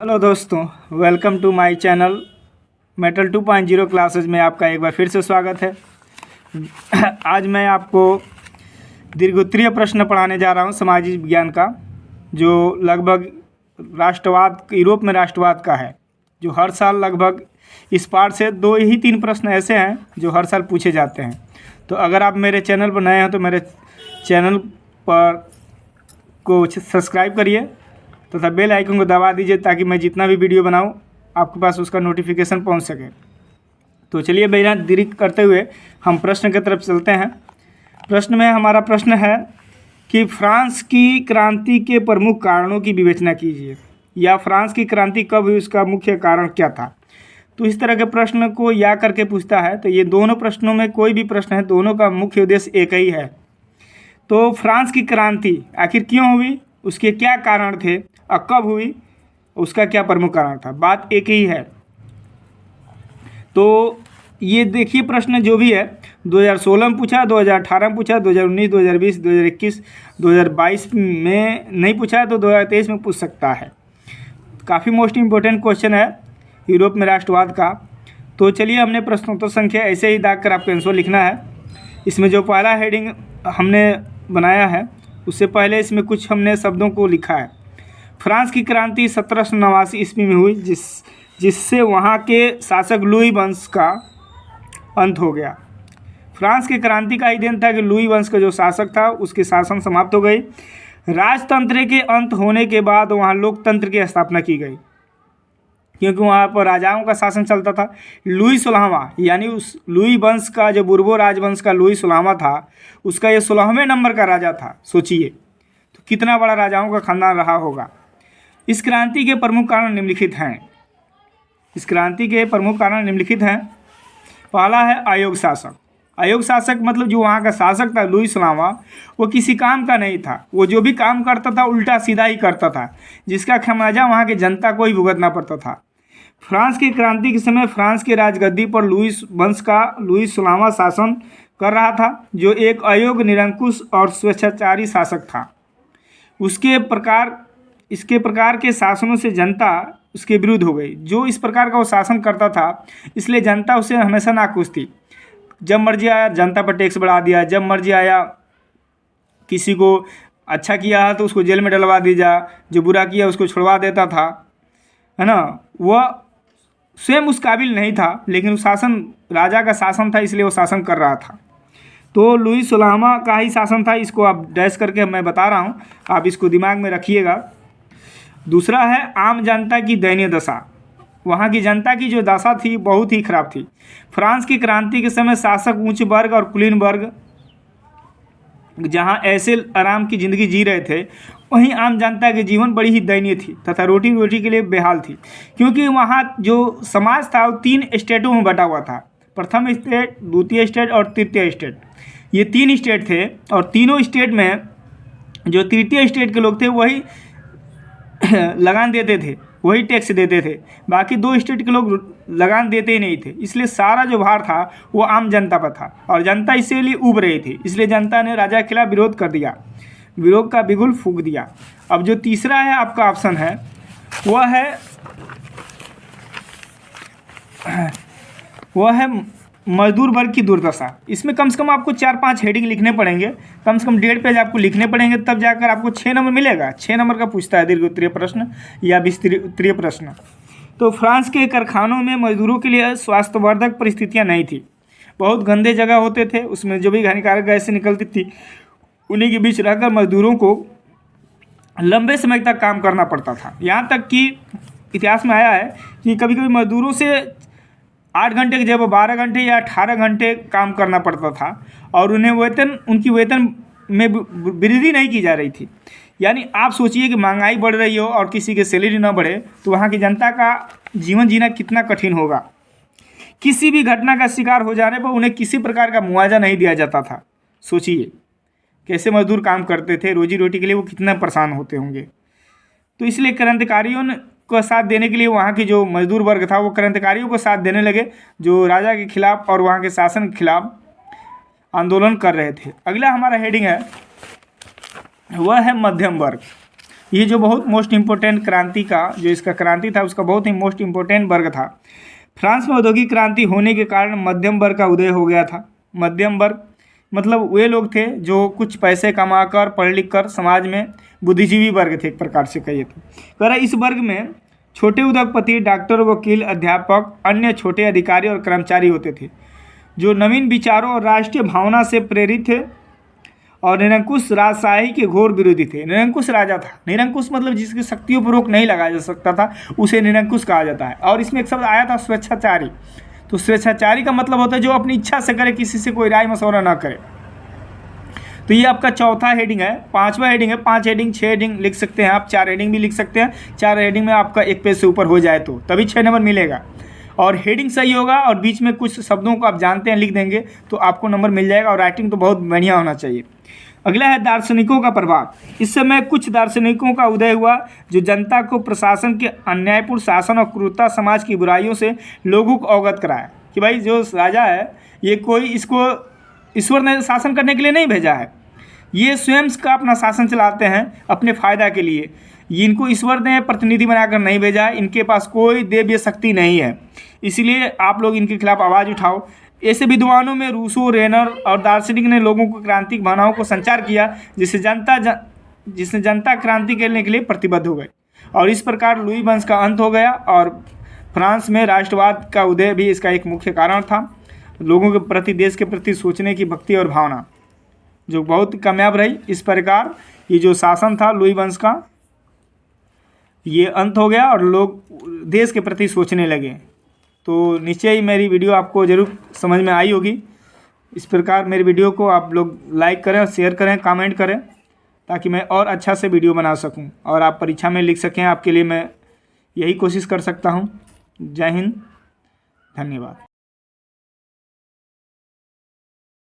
Hello दोस्तों, welcome to my channel metal 2.0 classes में आपका एक बार फिर से स्वागत है। आज मैं आपको दीर्घोत्तरीय प्रश्न पढ़ाने जा रहा हूं सामाजिक विज्ञान का, जो लगभग राष्ट्रवाद यूरोप में राष्ट्रवाद का है, जो हर साल लगभग इस पाठ से 2 ही 3 प्रश्न ऐसे हैं जो हर साल पूछे जाते हैं। तो अगर आप मेरे चैनल पर नए हैं तो मेरे चैनल पर को सब्सक्राइब करिए तथा बेल आइकन को दबा दीजिए ताकि मैं जितना भी वीडियो बनाऊं आपके पास उसका नोटिफिकेशन पहुंच सके। तो चलिए बिना देरी करते हुए हम प्रश्न की तरफ चलते हैं। प्रश्न में हमारा प्रश्न है कि फ्रांस की क्रांति के प्रमुख कारणों की विवेचना कीजिए, या फ्रांस की क्रांति कब हुई, उसका मुख्य कारण क्या था। तो इस तरह के प्रश्न को या करके पूछता है। तो ये दोनों प्रश्नों में कोई भी प्रश्न है, दोनों का मुख्य उद्देश्य एक ही है। तो फ्रांस की क्रांति आखिर क्यों हुई, उसके क्या कारण थे और कब हुई, उसका क्या प्रमुख कारण था, बात एक ही है। तो ये देखिए प्रश्न जो भी है 2016 में पूछा, 2018 में पूछा, 2019, 2020, 2021, 2022 में नहीं पूछा है तो 2023 में पूछ सकता है। काफ़ी मोस्ट इम्पोर्टेंट क्वेश्चन है यूरोप में राष्ट्रवाद का। तो चलिए हमने प्रश्नोत्तर संख्या ऐसे ही दाग कर आपको आंसर लिखना है। इसमें जो पहला हेडिंग हमने बनाया है उससे पहले इसमें कुछ हमने शब्दों को लिखा है। फ्रांस की क्रांति 1789 ईस्वी में हुई, जिससे वहाँ के शासक लुई वंश का अंत हो गया। फ्रांस की क्रांति का ही दिन था कि लुई वंश का जो शासक था उसकी शासन समाप्त हो गई। राजतंत्र के अंत होने के बाद वहाँ लोकतंत्र की स्थापना की गई, क्योंकि वहाँ पर राजाओं का शासन चलता था। लुई 16वां यानी उस लुई वंश का जो बुर्बो राजवंश का लुई 16वां था, उसका ये 16वें नंबर का राजा था। सोचिए तो कितना बड़ा राजाओं का खानदान रहा होगा। इस क्रांति के प्रमुख कारण निम्नलिखित हैं। इस क्रांति के प्रमुख कारण निम्नलिखित हैं। पहला है अयोग्य शासक। अयोग्य शासक मतलब जो वहाँ का शासक था लुई 16वां, वो किसी काम का नहीं था। वो जो भी काम करता था उल्टा सीधा ही करता था, जिसका खमियाजा वहाँ की जनता को ही भुगतना पड़ता था। फ्रांस की क्रांति के समय फ्रांस की राजगद्दी पर लुई वंश का लुई 16वां शासन कर रहा था, जो एक अयोग्य, निरंकुश और स्वेच्छाचारी शासक था। इसके प्रकार के शासनों से जनता उसके विरुद्ध हो गई। जो इस प्रकार का वो शासन करता था, इसलिए जनता उससे हमेशा नाखुश थी। जब मर्जी आया जनता पर टैक्स बढ़ा दिया, जब मर्जी आया किसी को अच्छा किया तो उसको जेल में डलवा दिया, जो बुरा किया उसको छुड़वा देता था, है ना। वह स्वयं उस काबिल नहीं था, लेकिन उस शासन राजा का शासन था, इसलिए वो शासन कर रहा था। तो लुई 16वां का ही शासन था। इसको आप डैश करके मैं बता रहा हूँ, आप इसको दिमाग में रखिएगा। दूसरा है आम जनता की दयनीय दशा। वहाँ की जनता की जो दशा थी बहुत ही खराब थी। फ्रांस की क्रांति के समय शासक उच्च वर्ग और कुलीन वर्ग जहाँ ऐसे आराम की ज़िंदगी जी रहे थे, वहीं आम जनता के जीवन बड़ी ही दयनीय थी तथा रोटी रोटी के लिए बेहाल थी, क्योंकि वहाँ जो समाज था वो 3 स्टेटों में बटा हुआ था। प्रथम स्टेट, द्वितीय स्टेट और तृतीय स्टेट, ये 3 स्टेट थे। और तीनों स्टेट में जो तृतीय स्टेट के लोग थे वही लगान देते थे, वही टैक्स देते थे। बाकी 2 स्टेट के लोग लगान देते ही नहीं थे, इसलिए सारा जो भार था वो आम जनता पर था और जनता इसीलिए उब रही थी। इसलिए जनता ने राजा के खिलाफ विरोध कर दिया, विरोध का बिगुल फूंक दिया। अब जो तीसरा है आपका ऑप्शन है वह है मजदूर वर्ग की दुर्दशा। इसमें कम से कम आपको 4-5 हेडिंग लिखने पड़ेंगे, कम से कम 1.5 पेज आपको लिखने पड़ेंगे, तब जाकर आपको 6 नंबर मिलेगा। 6 नंबर का पूछता है दीर्घोत्तरीय प्रश्न या विस्तृत प्रश्न। तो फ्रांस के कारखानों में मजदूरों के लिए स्वास्थ्यवर्धक परिस्थितियाँ नहीं थी। बहुत गंदे जगह होते थे, उसमें जो भी हानिकारक गैसें निकलती थी, उन्हीं के बीच रहकर मजदूरों को लंबे समय तक काम करना पड़ता था। यहाँ तक कि इतिहास में आया है कि कभी कभी मजदूरों से 8 घंटे की जगह 12 घंटे या 18 घंटे काम करना पड़ता था और उन्हें उनकी वेतन में वृद्धि नहीं की जा रही थी। यानी आप सोचिए कि महंगाई बढ़ रही हो और किसी की सैलरी ना बढ़े तो वहाँ की जनता का जीवन जीना कितना कठिन होगा। किसी भी घटना का शिकार हो जाने पर उन्हें किसी प्रकार का मुआवजा नहीं दिया जाता था। सोचिए कैसे मजदूर काम करते थे, रोजी रोटी के लिए वो कितना परेशान होते होंगे। तो इसलिए क्रांतिकारियों को साथ देने के लिए वहाँ की जो मजदूर वर्ग था वो क्रांतिकारियों को साथ देने लगे, जो राजा के खिलाफ और वहाँ के शासन के खिलाफ आंदोलन कर रहे थे। अगला हमारा हेडिंग है वह है मध्यम वर्ग। ये जो बहुत मोस्ट इम्पोर्टेंट क्रांति का जो इसका क्रांति था उसका बहुत ही मोस्ट इम्पोर्टेंट वर्ग था। फ्रांस में औद्योगिक क्रांति होने के कारण मध्यम वर्ग का उदय हो गया था। मध्यम वर्ग मतलब वे लोग थे जो कुछ पैसे कमाकर पढ़ लिख कर समाज में बुद्धिजीवी वर्ग थे, एक प्रकार से कहिए तो। कह रहा इस वर्ग में छोटे उद्योगपति, डॉक्टर, वकील, अध्यापक, अन्य छोटे अधिकारी और कर्मचारी होते थे जो नवीन विचारों और राष्ट्रीय भावना से प्रेरित थे और निरंकुश राजशाही के घोर विरोधी थे। निरंकुश राजा था, निरंकुश मतलब जिसकी शक्तियों पर रोक नहीं लगाया जा सकता था उसे निरंकुश कहा जाता है। और इसमें एक शब्द आया था स्वेच्छाचारी। तो स्वेच्छाचारी का मतलब होता है जो अपनी इच्छा से करे, किसी से कोई राय मशवरा ना करे। तो ये आपका चौथा हेडिंग है। पांचवा हेडिंग है, 5 हेडिंग 6 हेडिंग लिख सकते हैं आप, 4 हेडिंग भी लिख सकते हैं। 4 हेडिंग में आपका 1 पेज से ऊपर हो जाए तो तभी 6 नंबर मिलेगा। और हेडिंग सही होगा और बीच में कुछ शब्दों को आप जानते हैं लिख देंगे तो आपको नंबर मिल जाएगा। और राइटिंग तो बहुत बढ़िया होना चाहिए। अगला है दार्शनिकों का प्रभाव। इस समय कुछ दार्शनिकों का उदय हुआ जो जनता को प्रशासन के अन्यायपूर्ण शासन और क्रूरता, समाज की बुराइयों से लोगों को अवगत कराया कि भाई जो राजा है ये कोई इसको ईश्वर ने शासन करने के लिए नहीं भेजा है, ये स्वयं का अपना शासन चलाते हैं अपने फ़ायदा के लिए। इनको ईश्वर ने प्रतिनिधि बनाकर नहीं भेजा है, इनके पास कोई देवीय शक्ति नहीं है, इसलिए आप लोग इनके खिलाफ आवाज़ उठाओ। ऐसे विद्वानों में रूसो, रेनर और दार्शनिक ने लोगों को क्रांतिक भावनाओं को संचार किया जिससे जनता क्रांति करने के लिए प्रतिबद्ध हो गई। और इस प्रकार लुई वंश का अंत हो गया और फ्रांस में राष्ट्रवाद का उदय भी इसका एक मुख्य कारण था। लोगों के प्रति, देश के प्रति सोचने की भक्ति और भावना जो बहुत कामयाब रही। इस प्रकार ये जो शासन था लुई वंश का ये अंत हो गया और लोग देश के प्रति सोचने लगे। तो नीचे ही मेरी वीडियो आपको ज़रूर समझ में आई होगी। इस प्रकार मेरी वीडियो को आप लोग लाइक करें, शेयर करें, कमेंट करें ताकि मैं और अच्छा से वीडियो बना सकूं और आप परीक्षा में लिख सकें। आपके लिए मैं यही कोशिश कर सकता हूं। जय हिंद, धन्यवाद।